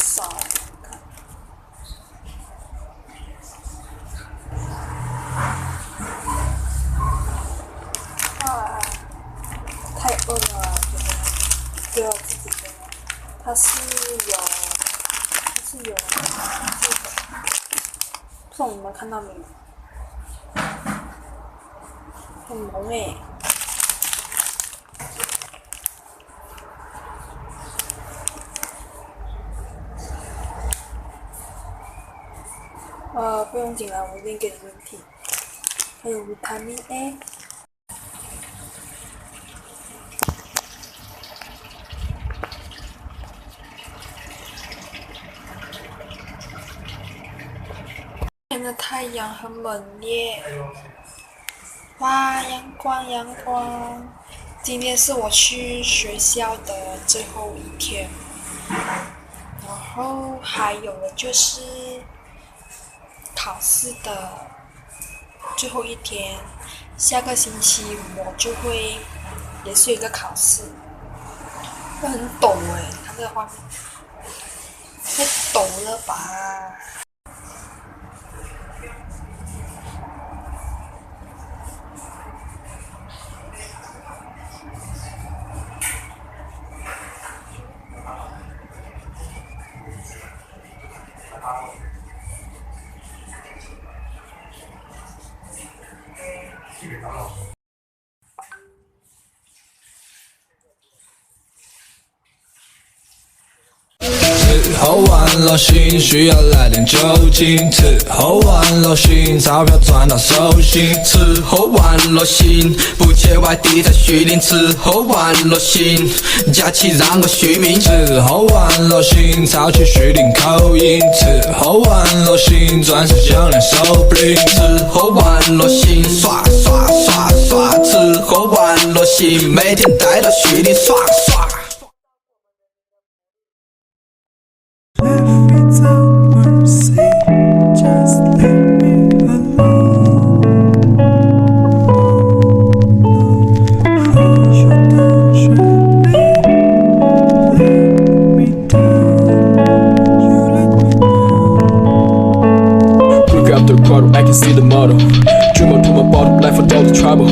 少，看，啊，太饿了，觉得自己觉得它是有这个，不知道你们看到没有？很萌诶。不用紧了，我念给你们听。还有维他命 A。今天的太阳很猛烈，哇，阳光阳光！今天是我去学校的最后一天，然后还有的就是考试的最后一天，下个星期我就会也是有一个考试，会很陡诶，看这个画面，太陡了吧！吃后完了心，需要来点酒精。吃后完了心，钞票赚到手心。吃后完了心，不去外地再续订。吃后完了心，假期让我续命。吃后完了心，超去续订口音。吃后完了心，钻石项链手 bling。吃后完了心，刷刷刷刷。吃后完了心，每天带到续订刷刷。If it's a mercy, just leave me alone. Close your doors, let me down. You let me know. Look up the crowd, I can see the model. Dream up to my bottom, life without the trouble.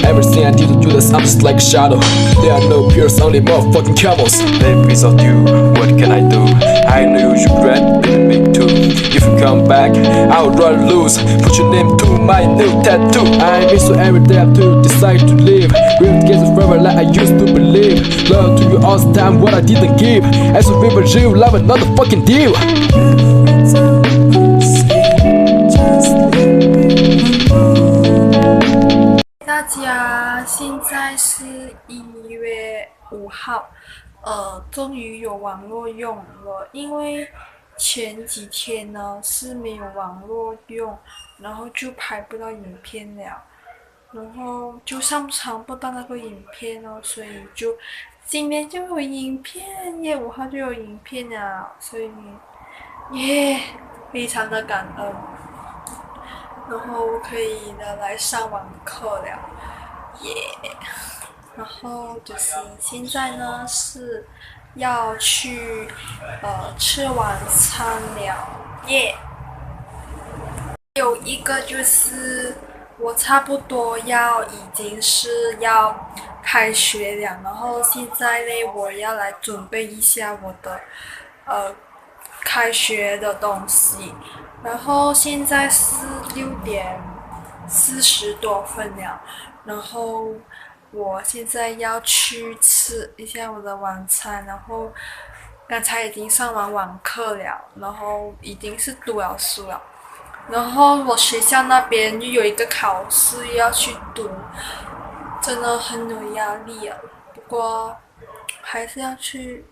Everything I did to do this, I'm just like a shadow. There are no peers, only motherfucking camels. Baby, without you, what can I do? I know you should regret me too. If you come back, I would rather lose. Put your name to my new tattoo. I miss you every day I do decide to live. We're together forever like I used to believe. Love to you all the time, what I didn't give. As a river, real love, another fucking deal. If it's a mercy, just leave me alone. 大家，现在是1月5号，终于有网络用了，因为前几天呢是没有网络用，然后就拍不到影片了，然后就上传不到那个影片哦，所以就今天就有影片，1月5号就有影片了，所以耶，非常的感恩。然后可以的来上网课了，耶！然后就是现在呢是要去吃晚餐了，耶！有一个就是我差不多已经是要开学了，然后现在呢我要来准备一下我的开学的东西。然后现在是6点40多分了，然后我现在要去吃一下我的晚餐，然后刚才已经上完网课了，然后已经是读了书了，然后我学校那边又有一个考试要去读，真的很有压力啊，不过还是要去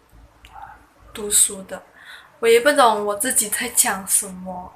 读书的。我也不懂我自己在讲什么，